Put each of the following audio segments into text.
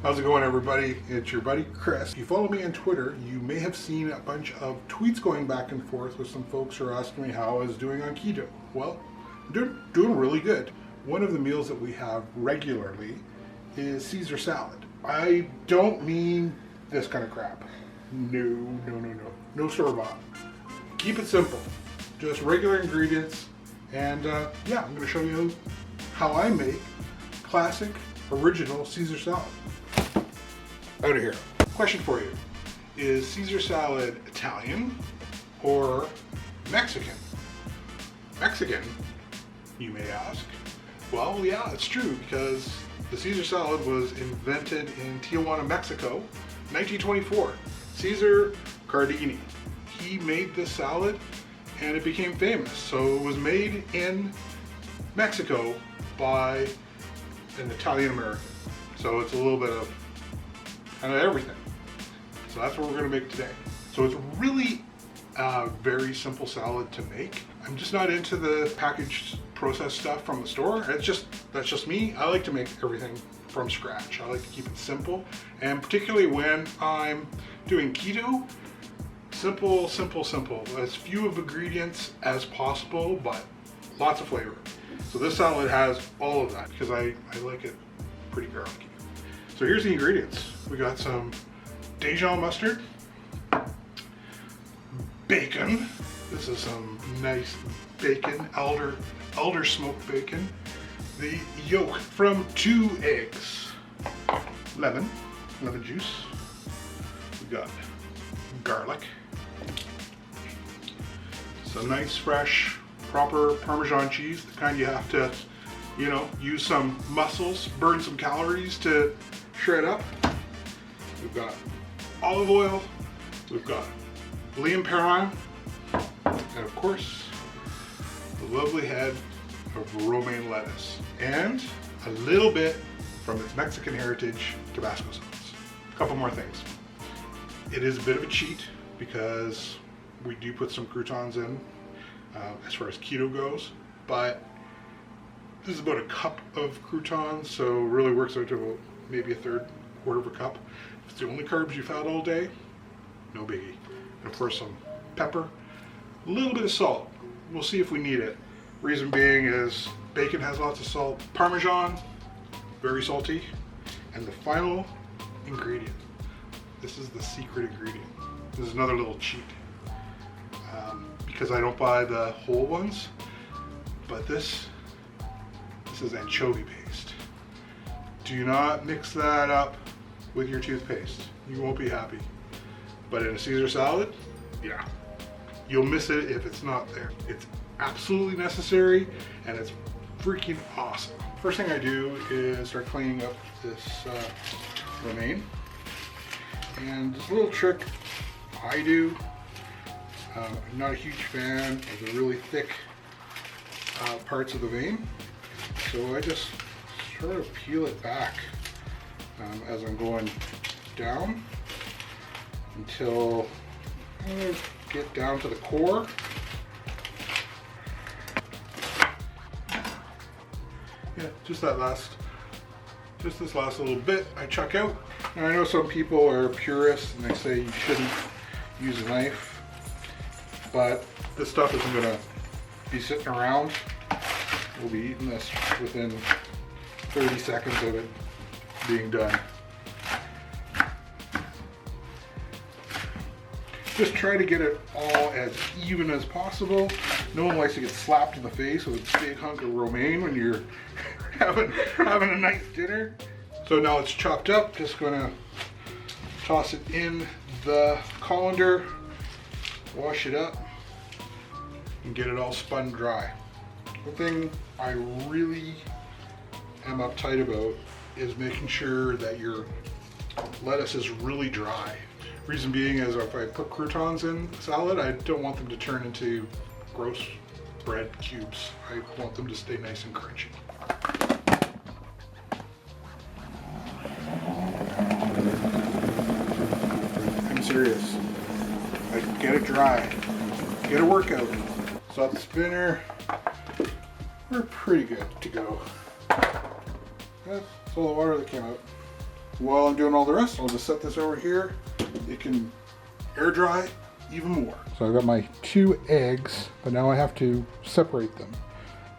How's it going, everybody? It's your buddy Chris. If you follow me on Twitter, you may have seen a bunch of tweets going back and forth with some folks who are asking me how I was doing on keto. Well, I'm doing really good. One of the meals that we have regularly is Caesar salad. I don't mean this kind of crap. No store-bought. Keep it simple. Just regular ingredients. And yeah, I'm going to show you how I make classic, original Caesar salad. Out of here. Question for you. Is Caesar salad Italian or Mexican? Mexican, you may ask. Well, yeah, it's true, because the Caesar salad was invented in Tijuana, Mexico, 1924. Caesar Cardini. He made this salad and it became famous. So it was made in Mexico by an Italian American. So it's a little bit of kind of everything. So that's what we're going to make today. So it's really a very simple salad to make. I'm just not into the packaged processed stuff from the store. That's just me. I like to make everything from scratch. I like to keep it simple, and particularly when I'm doing keto, simple. As few of ingredients as possible, but lots of flavor. So this salad has all of that because I like it pretty garlicky. So here's the ingredients. We got some Dijon mustard, bacon. This is some nice bacon, elder smoked bacon. The yolk from 2 eggs. Lemon juice. We got garlic. Some nice, fresh, proper Parmesan cheese, the kind you have to, use some muscles, burn some calories to shred up. We've got olive oil. We've got Liam Perrin. And of course, the lovely head of romaine lettuce. And a little bit from its Mexican heritage, Tabasco sauce. A couple more things. It is a bit of a cheat because we do put some croutons in as far as keto goes, but this is about a cup of croutons, so it really works out to about maybe a quarter of a cup. If it's the only carbs you've had all day, no biggie. And of course some pepper, a little bit of salt. We'll see if we need it. Reason being is bacon has lots of salt. Parmesan, very salty. And the final ingredient. This is the secret ingredient. This is another little cheat. Because I don't buy the whole ones, but this is anchovy paste. Do not mix that up with your toothpaste. You won't be happy. But in a Caesar salad, yeah, you'll miss it if it's not there. It's absolutely necessary, and it's freaking awesome. First thing I do is start cleaning up this romaine. And this little trick I do, I'm not a huge fan of the really thick parts of the vein, so I just sort of peel it back as I'm going down until I get down to the core. Yeah, just this last little bit I chuck out. Now I know some people are purists and they say you shouldn't use a knife, but this stuff isn't gonna be sitting around. We'll be eating this within 30 seconds of it being done. Just try to get it all as even as possible. No one likes to get slapped in the face with a big hunk of romaine when you're having a nice dinner. So now it's chopped up, just gonna toss it in the colander, wash it up, and get it all spun dry. One thing I really am uptight about is making sure that your lettuce is really dry. Reason being is if I put croutons in salad, I don't want them to turn into gross bread cubes. I want them to stay nice and crunchy. I'm serious. Like, get it dry. Get a workout. Salt the spinner. We're pretty good to go. That's all the water that came out. while I'm doing all the rest, I'll just set this over here. It can air dry even more. So I've got my 2 eggs, but now I have to separate them.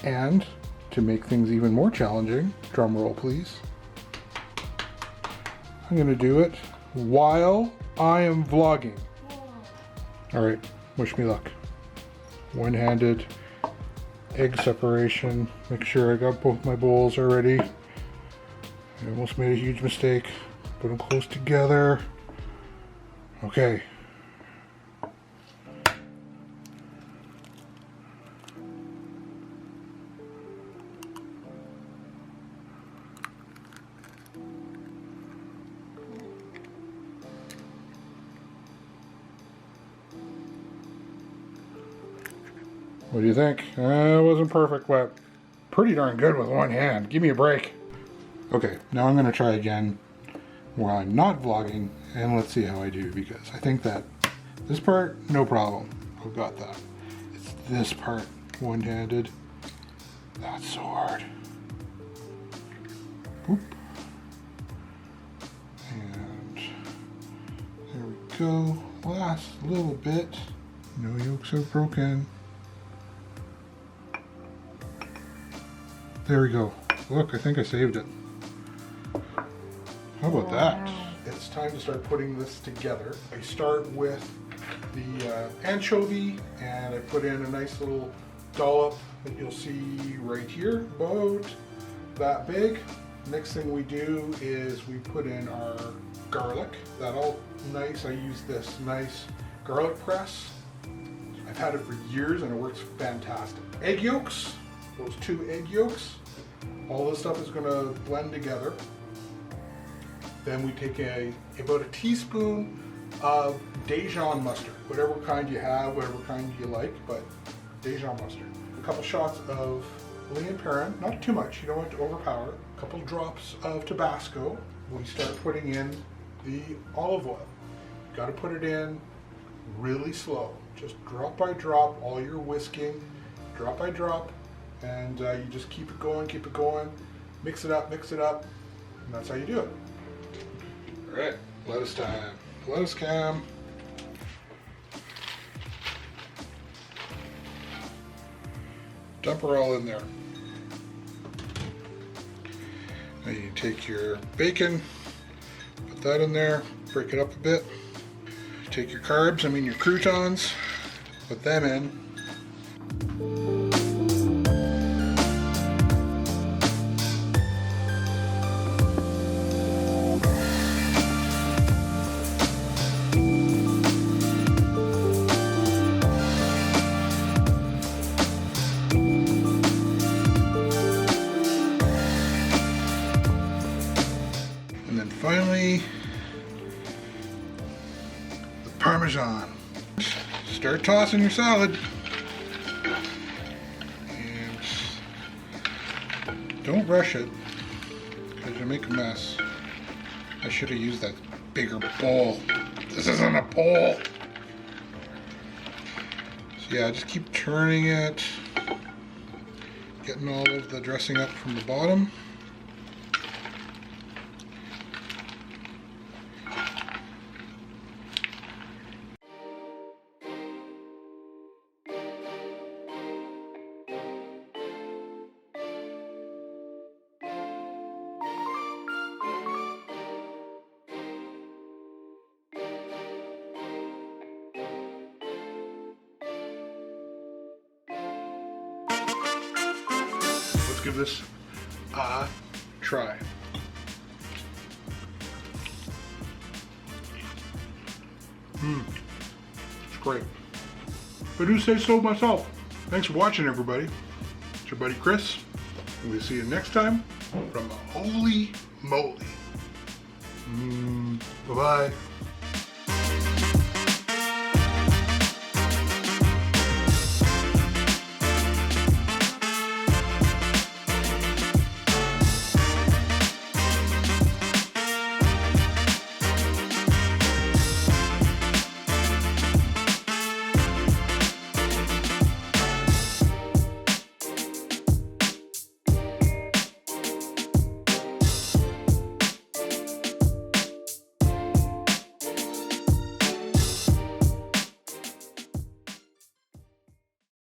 And to make things even more challenging, drum roll please, I'm gonna do it while I am vlogging. All right, wish me luck. One-handed egg separation. Make sure I got both my bowls already. I almost made a huge mistake. Put them close together. Okay. What do you think? It wasn't perfect, but pretty darn good with one hand. Give me a break. Okay, now I'm gonna try again while I'm not vlogging, and let's see how I do, because I think that this part, no problem. I've got that. It's this part, one-handed. That's so hard. Whoop. And there we go. Last little bit. No yolks have broken. There we go. Look, I think I saved it. How about that? It's time to start putting this together. I start with the anchovy, and I put in a nice little dollop that you'll see right here, about that big. Next thing we do is we put in our garlic. That all nice. I use this nice garlic press. I've had it for years and it works fantastic. Egg yolks, those 2 egg yolks. All this stuff is gonna blend together. Then we take about a teaspoon of Dijon mustard, whatever kind you have, whatever kind you like, but Dijon mustard. A couple shots of Leon Perrin, not too much, you don't want it to overpower. A couple drops of Tabasco. We start putting in the olive oil. You gotta put it in really slow, just drop by drop, all your whisking, drop by drop, and you just keep it going, mix it up, and that's how you do it. All right, lettuce time. Lettuce cam. Dump her all in there. Now you take your bacon, put that in there, break it up a bit. Take your carbs, your croutons, put them in. Finally, the Parmesan. Start tossing your salad. And don't rush it, because you'll make a mess. I should have used that bigger bowl. This isn't a bowl. So yeah, just keep turning it, getting all of the dressing up from the bottom. Let's give this a try. It's great. If I do say so myself. Thanks for watching, everybody. It's your buddy Chris. And we'll see you next time from Holy Moly. Bye-bye.